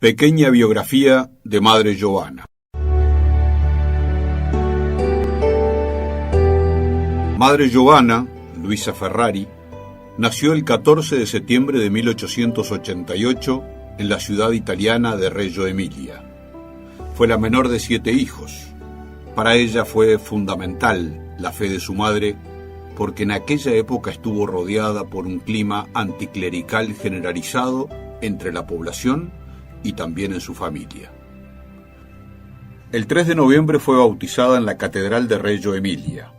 Pequeña biografía de Madre Giovanna. Madre Giovanna, Luisa Ferrari, nació el 14 de septiembre de 1888 en la ciudad italiana de Reggio Emilia. Fue la menor de 7 hijos. Para ella fue fundamental la fe de su madre, porque en aquella época estuvo rodeada por un clima anticlerical generalizado entre la población y también en su familia. El 3 de noviembre fue bautizada en la Catedral de Reggio Emilia.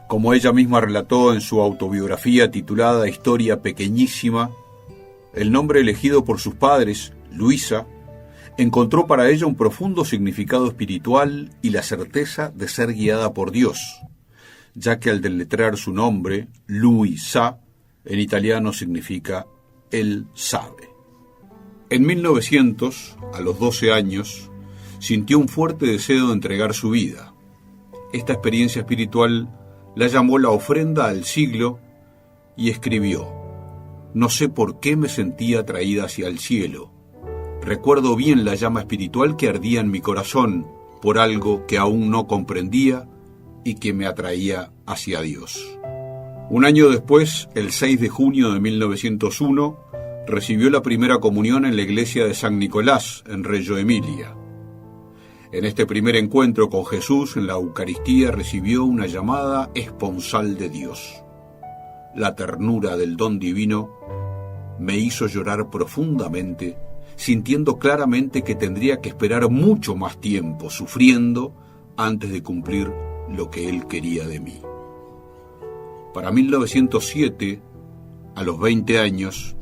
Como ella misma relató en su autobiografía titulada Historia Pequeñísima, el nombre elegido por sus padres, Luisa, encontró para ella un profundo significado espiritual y la certeza de ser guiada por Dios, ya que al deletrear su nombre, Luisa, en italiano significa Él sabe. En 1900, a los 12 años, sintió un fuerte deseo de entregar su vida. Esta experiencia espiritual la llamó la ofrenda al siglo y escribió: «No sé por qué me sentía atraída hacia el cielo. Recuerdo bien la llama espiritual que ardía en mi corazón por algo que aún no comprendía y que me atraía hacia Dios». Un año después, el 6 de junio de 1901, recibió la primera comunión en la iglesia de San Nicolás, en Reggio Emilia. En este primer encuentro con Jesús en la Eucaristía recibió una llamada esponsal de Dios. La ternura del don divino me hizo llorar profundamente, sintiendo claramente que tendría que esperar mucho más tiempo, sufriendo, antes de cumplir lo que Él quería de mí. Para 1907, a los 20 años,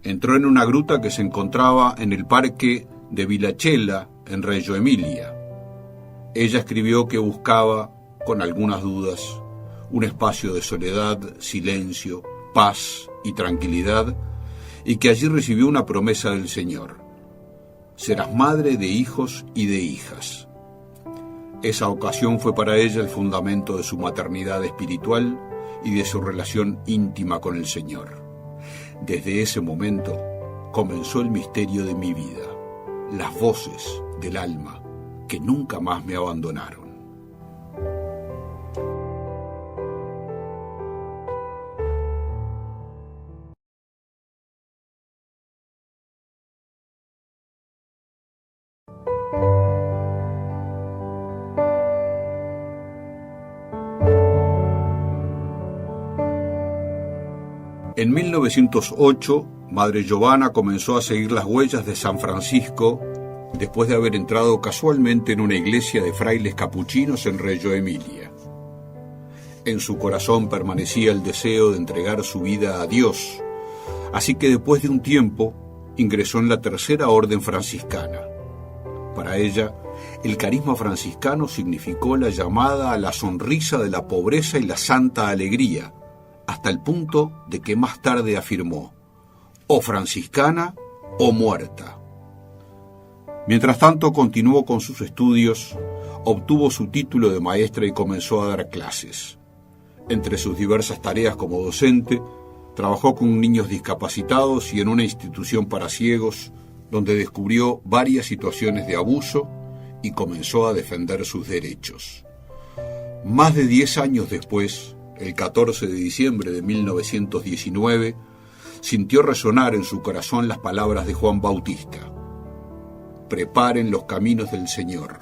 entró en una gruta que se encontraba en el parque de Villacella, en Reggio Emilia. Ella escribió que buscaba, con algunas dudas, un espacio de soledad, silencio, paz y tranquilidad, y que allí recibió una promesa del Señor: serás madre de hijos y de hijas. Esa ocasión fue para ella el fundamento de su maternidad espiritual y de su relación íntima con el Señor. Desde ese momento comenzó el misterio de mi vida, las voces del alma que nunca más me abandonaron. En 1908, Madre Giovanna comenzó a seguir las huellas de San Francisco después de haber entrado casualmente en una iglesia de frailes capuchinos en Reggio Emilia. En su corazón permanecía el deseo de entregar su vida a Dios, así que después de un tiempo ingresó en la Tercera Orden Franciscana. Para ella, el carisma franciscano significó la llamada a la sonrisa de la pobreza y la santa alegría, hasta el punto de que más tarde afirmó: o franciscana o muerta. Mientras tanto continuó con sus estudios, obtuvo su título de maestra y comenzó a dar clases. Entre sus diversas tareas como docente, trabajó con niños discapacitados y en una institución para ciegos, donde descubrió varias situaciones de abuso y comenzó a defender sus derechos. Más de 10 años después, el 14 de diciembre de 1919, sintió resonar en su corazón las palabras de Juan Bautista: «Preparen los caminos del Señor».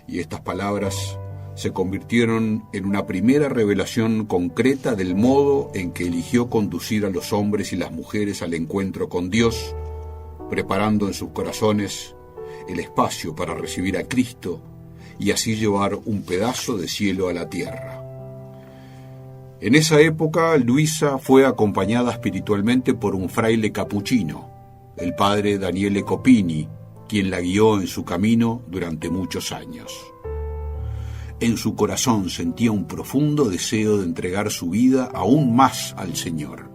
Y estas palabras se convirtieron en una primera revelación concreta del modo en que eligió conducir a los hombres y las mujeres al encuentro con Dios, preparando en sus corazones el espacio para recibir a Cristo y así llevar un pedazo de cielo a la tierra. En esa época, Luisa fue acompañada espiritualmente por un fraile capuchino, el padre Daniele Copini, quien la guió en su camino durante muchos años. En su corazón sentía un profundo deseo de entregar su vida aún más al Señor.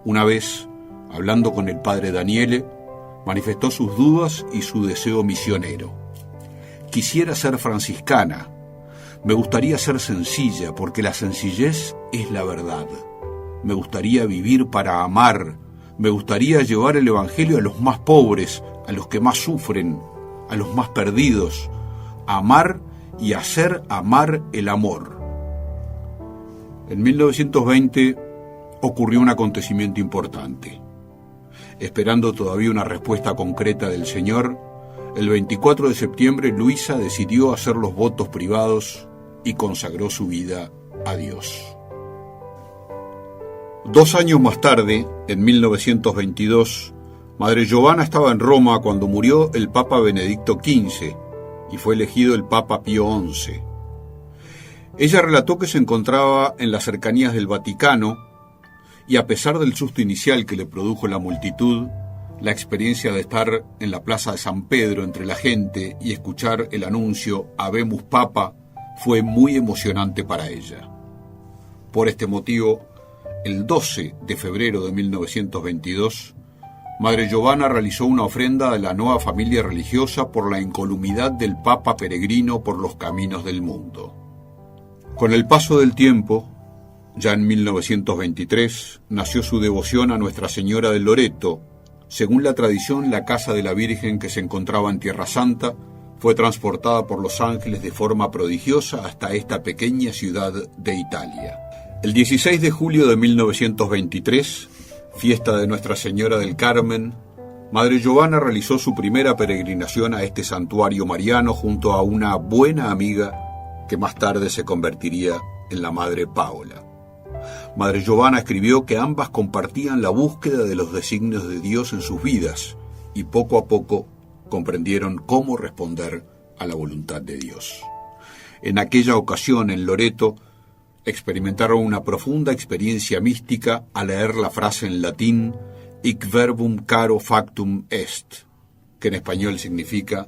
Una vez, hablando con el padre Daniele, manifestó sus dudas y su deseo misionero. «Quisiera ser franciscana. Me gustaría ser sencilla, porque la sencillez es la verdad. Me gustaría vivir para amar. Me gustaría llevar el Evangelio a los más pobres, a los que más sufren, a los más perdidos, a amar y hacer amar el amor. En 1920 ocurrió un acontecimiento importante. Esperando todavía una respuesta concreta del Señor, el 24 de septiembre Luisa decidió hacer los votos privados y consagró su vida a Dios. 2 años más tarde, en 1922, Madre Giovanna estaba en Roma cuando murió el Papa Benedicto XV y fue elegido el Papa Pío XI. Ella relató que se encontraba en las cercanías del Vaticano y a pesar del susto inicial que le produjo la multitud, la experiencia de estar en la plaza de San Pedro entre la gente y escuchar el anuncio Habemus Papa fue muy emocionante para ella. Por este motivo, el 12 de febrero de 1922, Madre Giovanna realizó una ofrenda a la nueva familia religiosa por la incolumidad del Papa peregrino por los caminos del mundo. Con el paso del tiempo, ya en 1923, nació su devoción a Nuestra Señora del Loreto. Según la tradición, la casa de la Virgen que se encontraba en Tierra Santa fue transportada por los ángeles de forma prodigiosa hasta esta pequeña ciudad de Italia. El 16 de julio de 1923, fiesta de Nuestra Señora del Carmen, Madre Giovanna realizó su primera peregrinación a este santuario mariano junto a una buena amiga que más tarde se convertiría en la Madre Paola. Madre Giovanna escribió que ambas compartían la búsqueda de los designios de Dios en sus vidas y poco a poco comprendieron cómo responder a la voluntad de Dios. En aquella ocasión, en Loreto, experimentaron una profunda experiencia mística al leer la frase en latín «Hic verbum caro factum est», que en español significa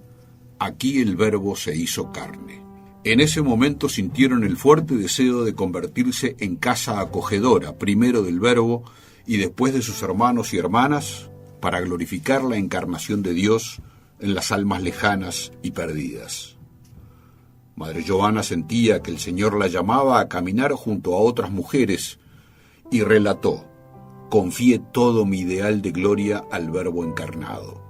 «aquí el verbo se hizo carne». En ese momento sintieron el fuerte deseo de convertirse en casa acogedora, primero del Verbo y después de sus hermanos y hermanas, para glorificar la encarnación de Dios en las almas lejanas y perdidas. Madre Giovanna sentía que el Señor la llamaba a caminar junto a otras mujeres y relató: «Confié todo mi ideal de gloria al Verbo encarnado».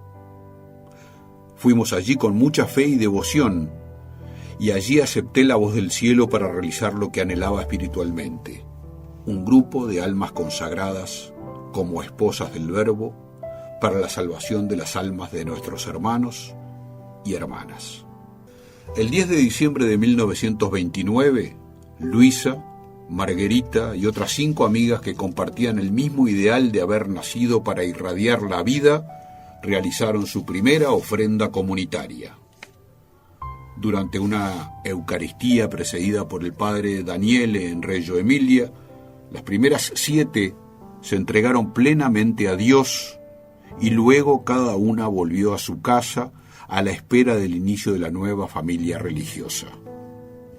Fuimos allí con mucha fe y devoción, y allí acepté la voz del cielo para realizar lo que anhelaba espiritualmente, un grupo de almas consagradas como esposas del Verbo para la salvación de las almas de nuestros hermanos y hermanas. El 10 de diciembre de 1929, Luisa, Margarita y otras 5 amigas que compartían el mismo ideal de haber nacido para irradiar la vida, realizaron su primera ofrenda comunitaria. Durante una Eucaristía precedida por el padre Daniele en Reggio Emilia, las primeras 7 se entregaron plenamente a Dios y luego cada una volvió a su casa a la espera del inicio de la nueva familia religiosa.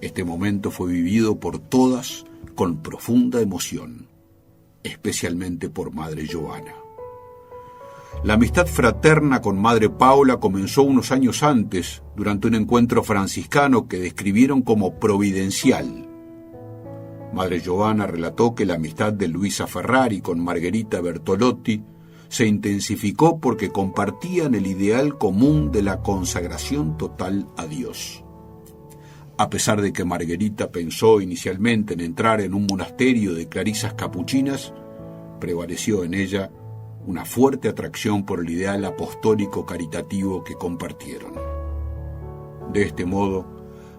Este momento fue vivido por todas con profunda emoción, especialmente por Madre Giovanna. La amistad fraterna con Madre Paola comenzó unos años antes, durante un encuentro franciscano que describieron como providencial. Madre Giovanna relató que la amistad de Luisa Ferrari con Margherita Bertolotti se intensificó porque compartían el ideal común de la consagración total a Dios. A pesar de que Margherita pensó inicialmente en entrar en un monasterio de clarisas capuchinas, prevaleció en ella una fuerte atracción por el ideal apostólico caritativo que compartieron. De este modo,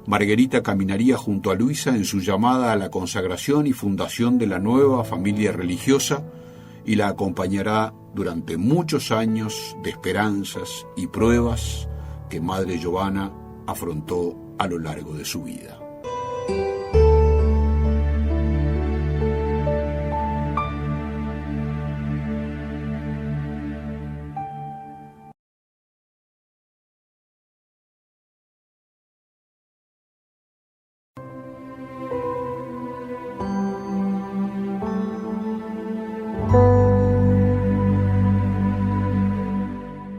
Margherita caminaría junto a Luisa en su llamada a la consagración y fundación de la nueva familia religiosa y la acompañará durante muchos años de esperanzas y pruebas que Madre Giovanna afrontó a lo largo de su vida.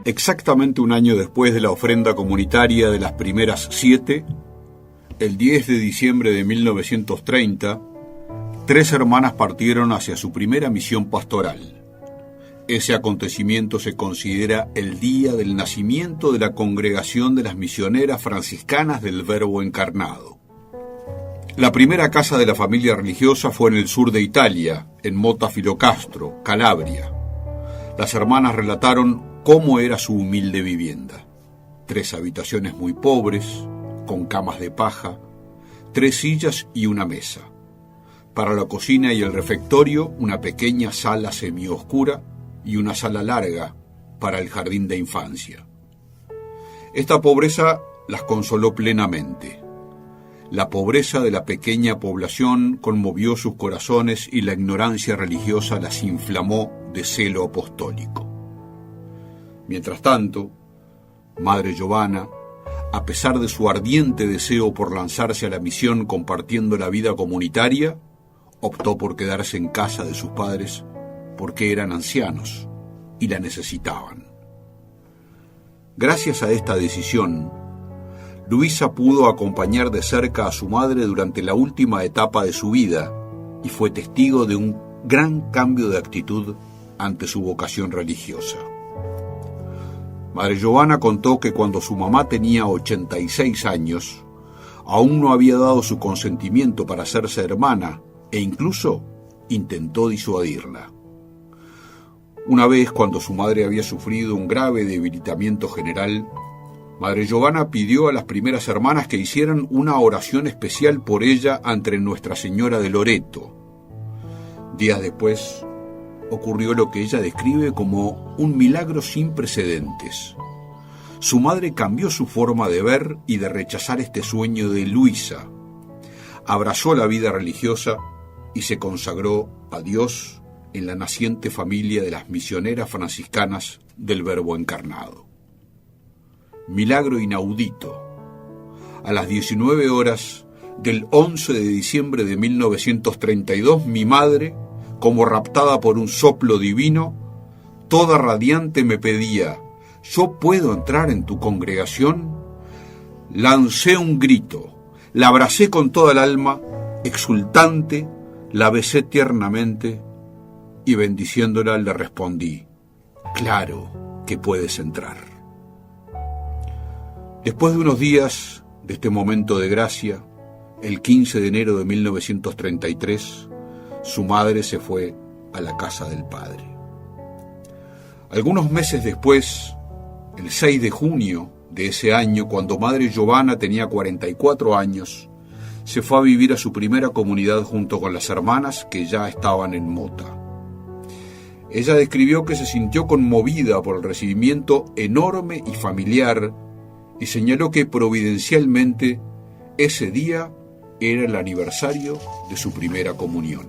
Exactamente un año después de la ofrenda comunitaria de las primeras 7, el 10 de diciembre de 1930, 3 hermanas partieron hacia su primera misión pastoral. Ese acontecimiento se considera el día del nacimiento de la Congregación de las Misioneras Franciscanas del Verbo Encarnado. La primera casa de la familia religiosa fue en el sur de Italia, en Mota Filocastro, Calabria. Las hermanas relataron cómo era su humilde vivienda. 3 habitaciones muy pobres, con camas de paja, 3 sillas y una mesa. Para la cocina y el refectorio, una pequeña sala semioscura y una sala larga para el jardín de infancia. Esta pobreza las consoló plenamente. La pobreza de la pequeña población conmovió sus corazones y la ignorancia religiosa las inflamó de celo apostólico. Mientras tanto, Madre Giovanna, a pesar de su ardiente deseo por lanzarse a la misión compartiendo la vida comunitaria, optó por quedarse en casa de sus padres porque eran ancianos y la necesitaban. Gracias a esta decisión, Luisa pudo acompañar de cerca a su madre durante la última etapa de su vida y fue testigo de un gran cambio de actitud ante su vocación religiosa. Madre Giovanna contó que cuando su mamá tenía 86 años, aún no había dado su consentimiento para hacerse hermana e incluso intentó disuadirla. Una vez, cuando su madre había sufrido un grave debilitamiento general, Madre Giovanna pidió a las primeras hermanas que hicieran una oración especial por ella ante Nuestra Señora de Loreto. Días después, ocurrió lo que ella describe como un milagro sin precedentes. Su madre cambió su forma de ver y de rechazar este sueño de Luisa. Abrazó la vida religiosa y se consagró a Dios en la naciente familia de las misioneras franciscanas del Verbo Encarnado. Milagro inaudito. A las 19 horas del 11 de diciembre de 1932, mi madre, como raptada por un soplo divino, toda radiante me pedía: ¿yo puedo entrar en tu congregación? Lancé un grito, la abracé con toda el alma, exultante, la besé tiernamente y bendiciéndola le respondí: claro que puedes entrar. Después de unos días de este momento de gracia, el 15 de enero de 1933, su madre se fue a la casa del Padre. Algunos meses después, el 6 de junio de ese año, cuando Madre Giovanna tenía 44 años, se fue a vivir a su primera comunidad junto con las hermanas que ya estaban en Mota. Ella describió que se sintió conmovida por el recibimiento enorme y familiar y señaló que providencialmente ese día era el aniversario de su primera comunión.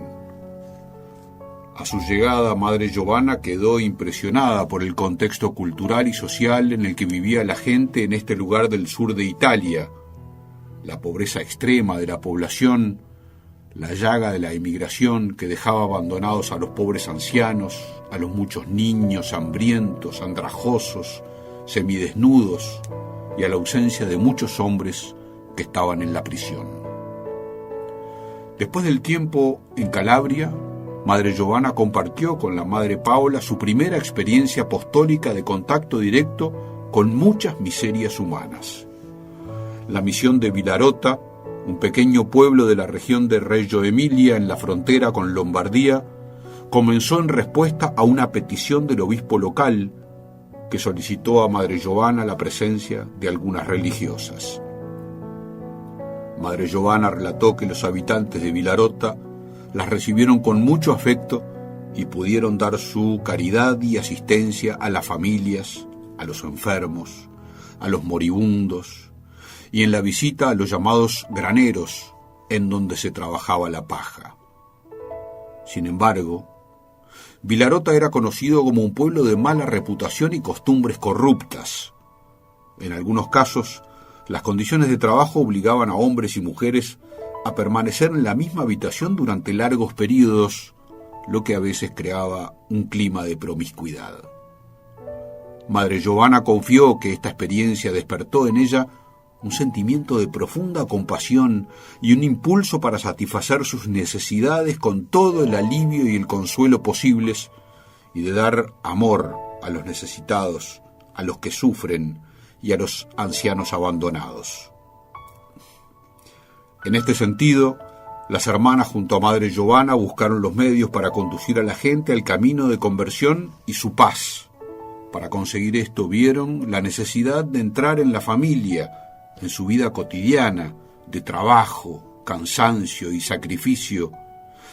A su llegada, Madre Giovanna quedó impresionada por el contexto cultural y social en el que vivía la gente en este lugar del sur de Italia, la pobreza extrema de la población, la llaga de la emigración que dejaba abandonados a los pobres ancianos, a los muchos niños hambrientos, andrajosos, semidesnudos, y a la ausencia de muchos hombres que estaban en la prisión. Después del tiempo en Calabria, Madre Giovanna compartió con la Madre Paola su primera experiencia apostólica de contacto directo con muchas miserias humanas. La misión de Vilarota, un pequeño pueblo de la región de Reggio Emilia en la frontera con Lombardía, comenzó en respuesta a una petición del obispo local que solicitó a Madre Giovanna la presencia de algunas religiosas. Madre Giovanna relató que los habitantes de Vilarota las recibieron con mucho afecto y pudieron dar su caridad y asistencia a las familias, a los enfermos, a los moribundos y en la visita a los llamados graneros, en donde se trabajaba la paja. Sin embargo, Vilarota era conocido como un pueblo de mala reputación y costumbres corruptas. En algunos casos, las condiciones de trabajo obligaban a hombres y mujeres a permanecer en la misma habitación durante largos periodos, lo que a veces creaba un clima de promiscuidad. Madre Giovanna confió que esta experiencia despertó en ella un sentimiento de profunda compasión y un impulso para satisfacer sus necesidades con todo el alivio y el consuelo posibles, y de dar amor a los necesitados, a los que sufren y a los ancianos abandonados. En este sentido, las hermanas junto a Madre Giovanna buscaron los medios para conducir a la gente al camino de conversión y su paz. Para conseguir esto vieron la necesidad de entrar en la familia, en su vida cotidiana, de trabajo, cansancio y sacrificio,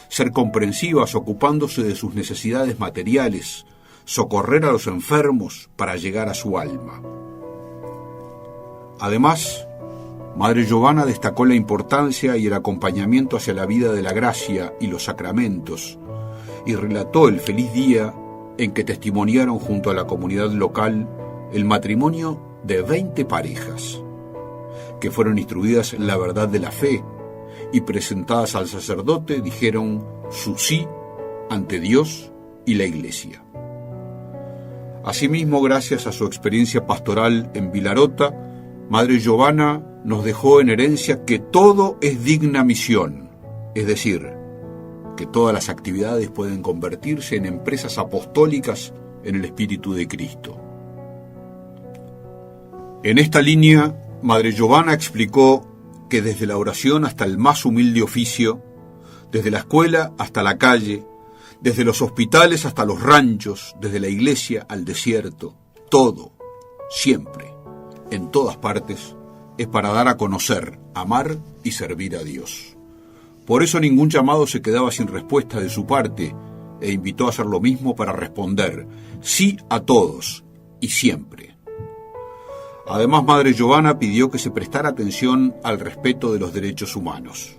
ser comprensivas ocupándose de sus necesidades materiales, socorrer a los enfermos para llegar a su alma. Además, Madre Giovanna destacó la importancia y el acompañamiento hacia la vida de la gracia y los sacramentos, y relató el feliz día en que testimoniaron junto a la comunidad local el matrimonio de 20 parejas, que fueron instruidas en la verdad de la fe y presentadas al sacerdote dijeron su sí ante Dios y la Iglesia. Asimismo, gracias a su experiencia pastoral en Vilarota, Madre Giovanna nos dejó en herencia que todo es digna misión, es decir, que todas las actividades pueden convertirse en empresas apostólicas en el Espíritu de Cristo. En esta línea, Madre Giovanna explicó que desde la oración hasta el más humilde oficio, desde la escuela hasta la calle, desde los hospitales hasta los ranchos, desde la iglesia al desierto, todo, siempre, en todas partes, es para dar a conocer, amar y servir a Dios. Por eso ningún llamado se quedaba sin respuesta de su parte, e invitó a hacer lo mismo para responder sí a todos y siempre. Además, Madre Giovanna pidió que se prestara atención al respeto de los derechos humanos.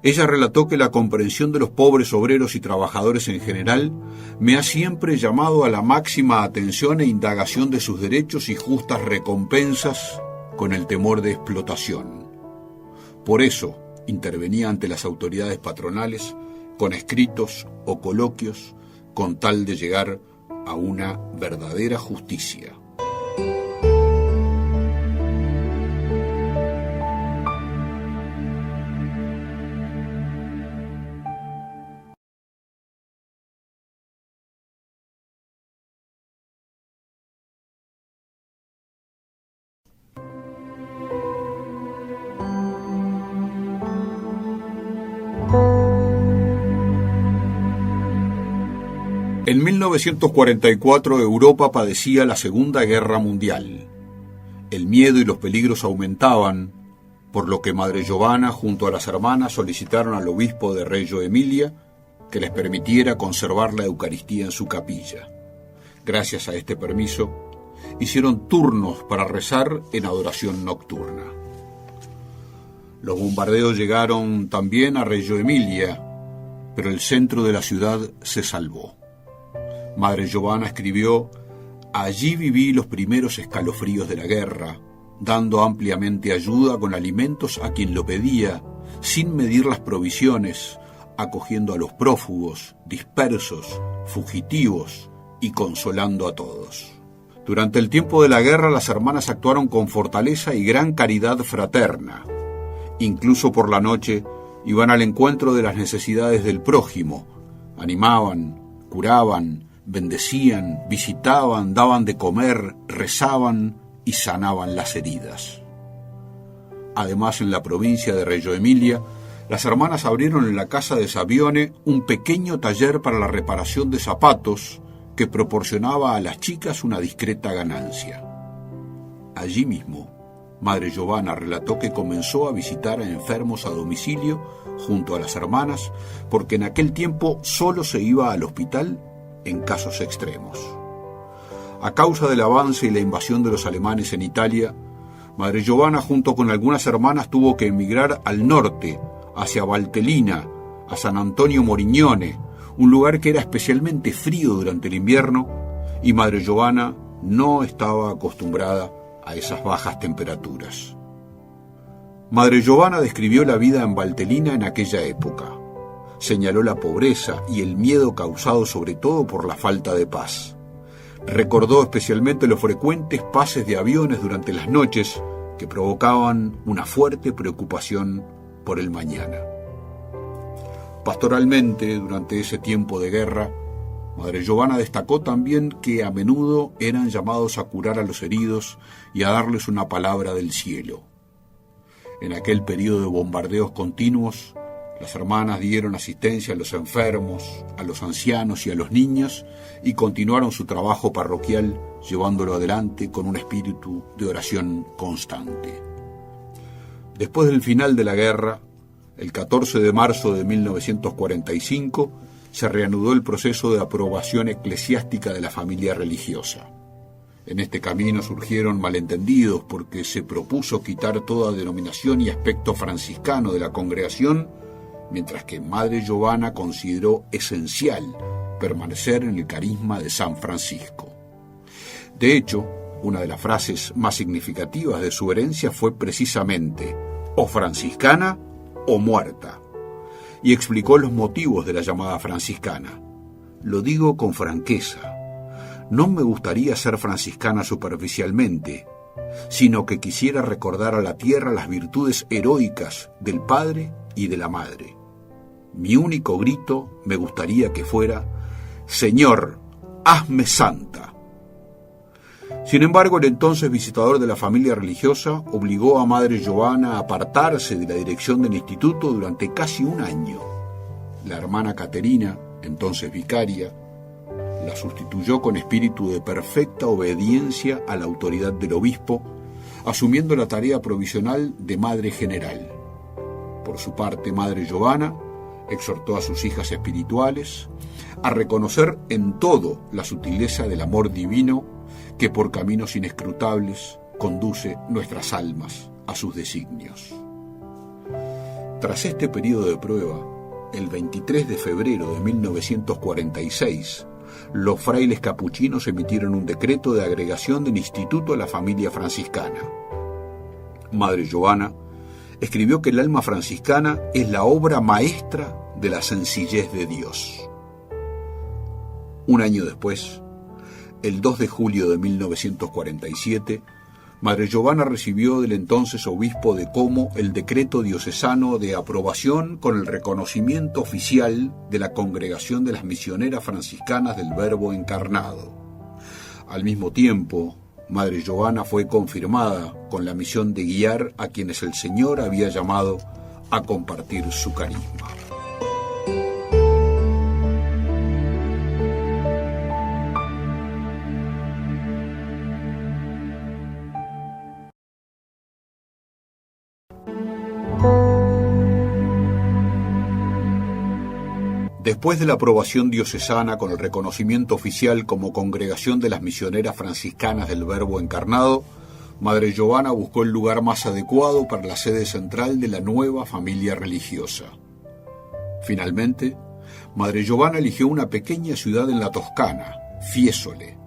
Ella relató que la comprensión de los pobres obreros y trabajadores en general me ha siempre llamado a la máxima atención e indagación de sus derechos y justas recompensas con el temor de explotación. Por eso intervenía ante las autoridades patronales con escritos o coloquios con tal de llegar a una verdadera justicia. En 1944 Europa padecía la Segunda Guerra Mundial. El miedo y los peligros aumentaban, por lo que Madre Giovanna junto a las hermanas solicitaron al obispo de Reggio Emilia que les permitiera conservar la Eucaristía en su capilla. Gracias a este permiso, hicieron turnos para rezar en adoración nocturna. Los bombardeos llegaron también a Reggio Emilia, pero el centro de la ciudad se salvó. Madre Giovanna escribió: allí viví los primeros escalofríos de la guerra, dando ampliamente ayuda con alimentos a quien lo pedía, sin medir las provisiones, acogiendo a los prófugos, dispersos, fugitivos y consolando a todos. Durante el tiempo de la guerra, las hermanas actuaron con fortaleza y gran caridad fraterna. Incluso por la noche iban al encuentro de las necesidades del prójimo, animaban, curaban, bendecían, visitaban, daban de comer, rezaban y sanaban las heridas. Además, en la provincia de Reggio Emilia, las hermanas abrieron en la casa de Savione un pequeño taller para la reparación de zapatos que proporcionaba a las chicas una discreta ganancia. Allí mismo, Madre Giovanna relató que comenzó a visitar a enfermos a domicilio junto a las hermanas, porque en aquel tiempo solo se iba al hospital en casos extremos. A causa del avance y la invasión de los alemanes en Italia, Madre Giovanna junto con algunas hermanas tuvo que emigrar al norte, hacia Valtellina, a San Antonio Morignone, un lugar que era especialmente frío durante el invierno, y Madre Giovanna no estaba acostumbrada a esas bajas temperaturas. Madre Giovanna describió la vida en Valtellina en aquella época. Señaló la pobreza y el miedo causado sobre todo por la falta de paz. Recordó especialmente los frecuentes pases de aviones durante las noches que provocaban una fuerte preocupación por el mañana. Pastoralmente, durante ese tiempo de guerra, Madre Giovanna destacó también que a menudo eran llamados a curar a los heridos y a darles una palabra del cielo. En aquel periodo de bombardeos continuos, las hermanas dieron asistencia a los enfermos, a los ancianos y a los niños y continuaron su trabajo parroquial llevándolo adelante con un espíritu de oración constante. Después del final de la guerra, el 14 de marzo de 1945, se reanudó el proceso de aprobación eclesiástica de la familia religiosa. En este camino surgieron malentendidos porque se propuso quitar toda denominación y aspecto franciscano de la congregación, mientras que Madre Giovanna consideró esencial permanecer en el carisma de San Francisco. De hecho, una de las frases más significativas de su herencia fue precisamente «o franciscana o muerta», y explicó los motivos de la llamada franciscana. Lo digo con franqueza. No me gustaría ser franciscana superficialmente, sino que quisiera recordar a la tierra las virtudes heroicas del padre y de la madre. Mi único grito me gustaría que fuera: «Señor, hazme santa». Sin embargo, el entonces visitador de la familia religiosa obligó a Madre Giovanna a apartarse de la dirección del instituto durante casi un año. La hermana Caterina, entonces vicaria, la sustituyó con espíritu de perfecta obediencia a la autoridad del obispo, asumiendo la tarea provisional de madre general. Por su parte, Madre Giovanna exhortó a sus hijas espirituales a reconocer en todo la sutileza del amor divino que por caminos inescrutables conduce nuestras almas a sus designios. Tras este periodo de prueba, el 23 de febrero de 1946, los frailes capuchinos emitieron un decreto de agregación del instituto a la familia franciscana. Madre Giovanna escribió que el alma franciscana es la obra maestra de la sencillez de Dios. Un año después, el 2 de julio de 1947, Madre Giovanna recibió del entonces obispo de Como el decreto diocesano de aprobación con el reconocimiento oficial de la Congregación de las Misioneras Franciscanas del Verbo Encarnado. Al mismo tiempo, Madre Giovanna fue confirmada con la misión de guiar a quienes el Señor había llamado a compartir su carisma. Después de la aprobación diocesana con el reconocimiento oficial como Congregación de las Misioneras Franciscanas del Verbo Encarnado, Madre Giovanna buscó el lugar más adecuado para la sede central de la nueva familia religiosa. Finalmente, Madre Giovanna eligió una pequeña ciudad en la Toscana, Fiesole.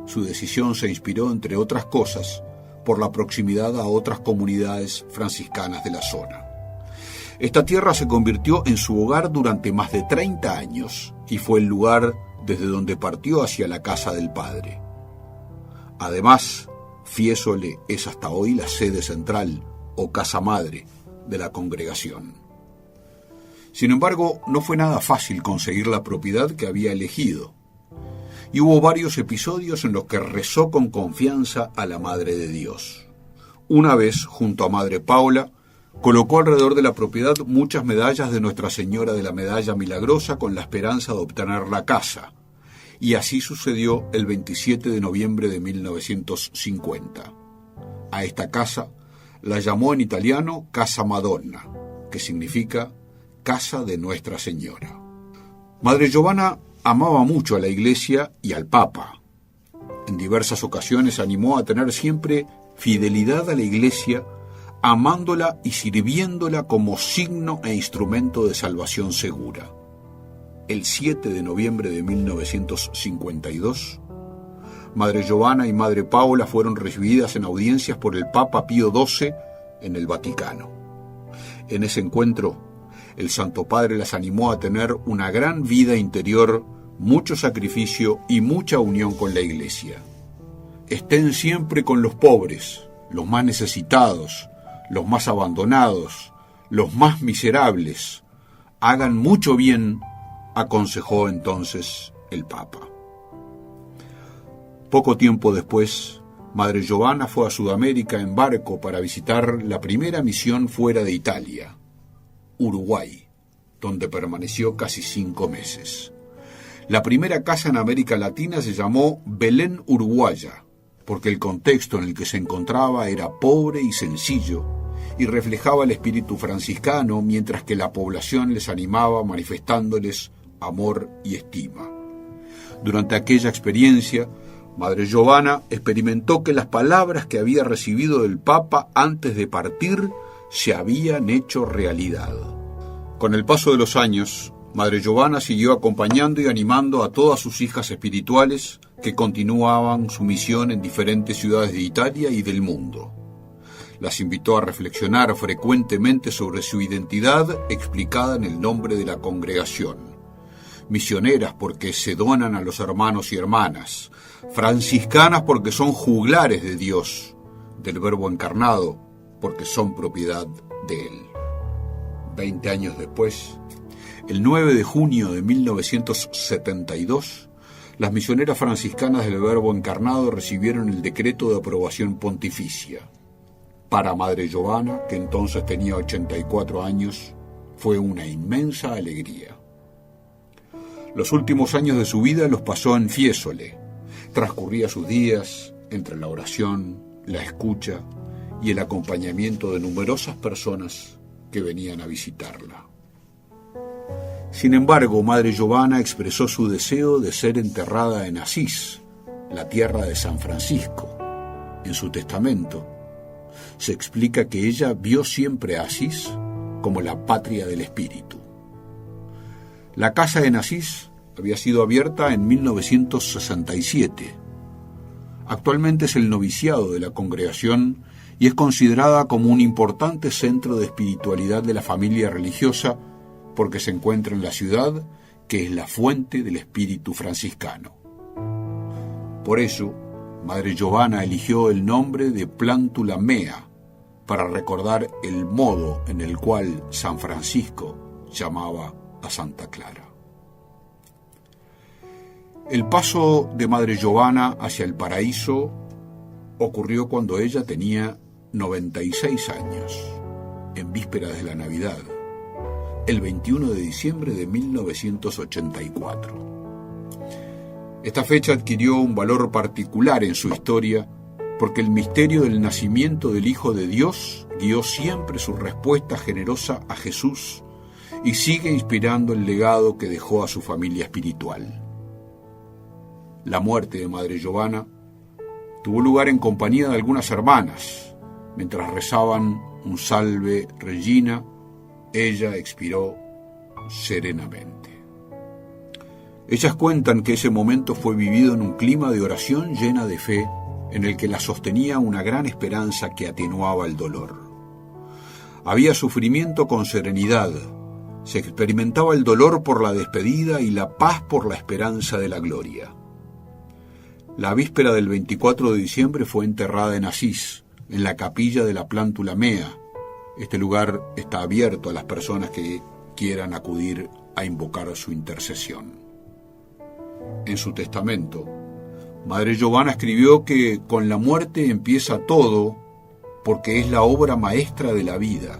Su decisión se inspiró, entre otras cosas, por la proximidad a otras comunidades franciscanas de la zona. Esta tierra se convirtió en su hogar durante más de 30 años y fue el lugar desde donde partió hacia la casa del Padre. Además, Fiesole es hasta hoy la sede central o casa madre de la congregación. Sin embargo, no fue nada fácil conseguir la propiedad que había elegido, y hubo varios episodios en los que rezó con confianza a la Madre de Dios. Una vez, junto a Madre Paula, colocó alrededor de la propiedad muchas medallas de Nuestra Señora de la Medalla Milagrosa con la esperanza de obtener la casa, y así sucedió el 27 de noviembre de 1950. A esta casa la llamó en italiano Casa Madonna, que significa Casa de Nuestra Señora. Madre Giovanna amaba mucho a la Iglesia y al Papa. En diversas ocasiones animó a tener siempre fidelidad a la Iglesia, amándola y sirviéndola como signo e instrumento de salvación segura. El 7 de noviembre de 1952, Madre Giovanna y Madre Paula fueron recibidas en audiencias por el Papa Pío XII en el Vaticano. En ese encuentro, el Santo Padre las animó a tener una gran vida interior, mucho sacrificio y mucha unión con la Iglesia. Estén siempre con los pobres, los más necesitados, los más abandonados, los más miserables. Hagan mucho bien, aconsejó entonces el Papa. Poco tiempo después, Madre Giovanna fue a Sudamérica en barco para visitar la primera misión fuera de Italia, Uruguay, donde permaneció casi 5 meses. La primera casa en América Latina se llamó Belén Uruguaya, porque el contexto en el que se encontraba era pobre y sencillo, y reflejaba el espíritu franciscano, mientras que la población les animaba manifestándoles amor y estima. Durante aquella experiencia, Madre Giovanna experimentó que las palabras que había recibido del Papa antes de partir se habían hecho realidad. Con el paso de los años, Madre Giovanna siguió acompañando y animando a todas sus hijas espirituales que continuaban su misión en diferentes ciudades de Italia y del mundo. Las invitó a reflexionar frecuentemente sobre su identidad explicada en el nombre de la congregación. Misioneras porque se donan a los hermanos y hermanas, franciscanas porque son juglares de Dios, del Verbo encarnado porque son propiedad de Él. 20 años después, el 9 de junio de 1972, las misioneras franciscanas del Verbo encarnado recibieron el decreto de aprobación pontificia. Para Madre Giovanna, que entonces tenía 84 años, fue una inmensa alegría. Los últimos años de su vida los pasó en Fiesole. Transcurría sus días entre la oración, la escucha y el acompañamiento de numerosas personas que venían a visitarla. Sin embargo, Madre Giovanna expresó su deseo de ser enterrada en Asís, la tierra de San Francisco. En su testamento se explica que ella vio siempre a Asís como la patria del espíritu. La casa en Asís había sido abierta en 1967. Actualmente es el noviciado de la congregación y es considerada como un importante centro de espiritualidad de la familia religiosa porque se encuentra en la ciudad, que es la fuente del espíritu franciscano. Por eso, Madre Giovanna eligió el nombre de Plántula Mea para recordar el modo en el cual San Francisco llamaba a Santa Clara. El paso de Madre Giovanna hacia el paraíso ocurrió cuando ella tenía 96 años, en vísperas de la Navidad, el 21 de diciembre de 1984. Esta fecha adquirió un valor particular en su historia porque el misterio del nacimiento del Hijo de Dios guió siempre su respuesta generosa a Jesús y sigue inspirando el legado que dejó a su familia espiritual. La muerte de Madre Giovanna tuvo lugar en compañía de algunas hermanas. Mientras rezaban un Salve Regina, ella expiró serenamente. Ellas cuentan que ese momento fue vivido en un clima de oración llena de fe, en el que la sostenía una gran esperanza que atenuaba el dolor. Había sufrimiento con serenidad, se experimentaba el dolor por la despedida y la paz por la esperanza de la gloria. La víspera del 24 de diciembre fue enterrada en Asís, en la capilla de la Plántula Mea. Este lugar está abierto a las personas que quieran acudir a invocar su intercesión. En su testamento, Madre Giovanna escribió que con la muerte empieza todo porque es la obra maestra de la vida.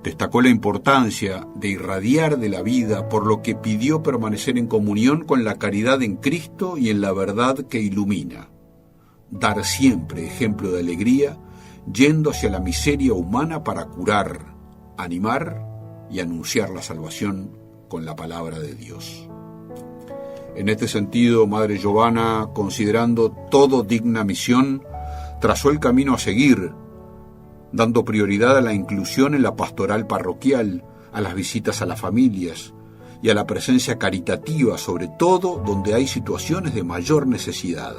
Destacó la importancia de irradiar de la vida, por lo que pidió permanecer en comunión con la caridad en Cristo y en la verdad que ilumina. Dar siempre ejemplo de alegría, yendo hacia la miseria humana para curar, animar y anunciar la salvación con la palabra de Dios. En este sentido, Madre Giovanna, considerando todo digna misión, trazó el camino a seguir, dando prioridad a la inclusión en la pastoral parroquial, a las visitas a las familias y a la presencia caritativa, sobre todo donde hay situaciones de mayor necesidad.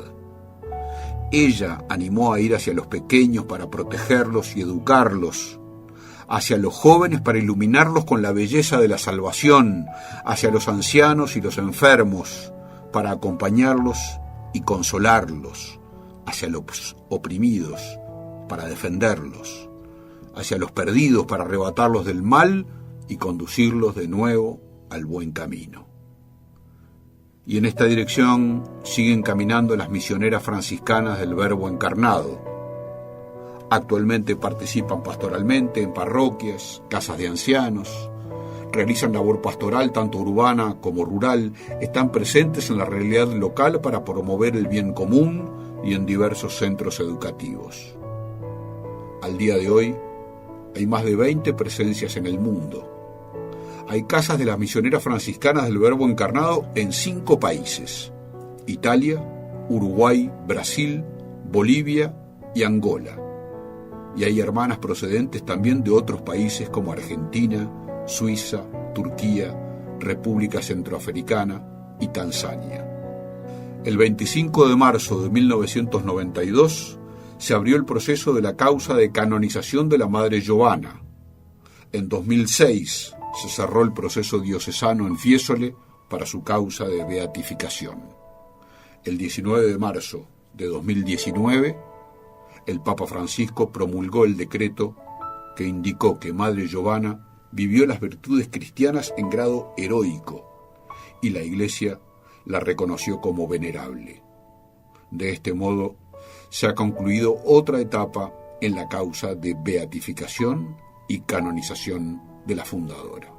Ella animó a ir hacia los pequeños para protegerlos y educarlos, hacia los jóvenes para iluminarlos con la belleza de la salvación, hacia los ancianos y los enfermos para acompañarlos y consolarlos, hacia los oprimidos para defenderlos, hacia los perdidos para arrebatarlos del mal y conducirlos de nuevo al buen camino. Y en esta dirección siguen caminando las misioneras franciscanas del Verbo Encarnado. Actualmente participan pastoralmente en parroquias, casas de ancianos, realizan labor pastoral tanto urbana como rural, están presentes en la realidad local para promover el bien común y en diversos centros educativos. Al día de hoy hay más de 20 presencias en el mundo. Hay casas de las misioneras franciscanas del Verbo Encarnado en 5 países: Italia, Uruguay, Brasil, Bolivia y Angola. Y hay hermanas procedentes también de otros países como Argentina, Suiza, Turquía, República Centroafricana y Tanzania. El 25 de marzo de 1992 se abrió el proceso de la causa de canonización de la Madre Giovanna. En 2006 se cerró el proceso diocesano en Fiesole para su causa de beatificación. El 19 de marzo de 2019, el Papa Francisco promulgó el decreto que indicó que Madre Giovanna vivió las virtudes cristianas en grado heroico y la Iglesia la reconoció como venerable. De este modo, se ha concluido otra etapa en la causa de beatificación y canonización de la fundadora.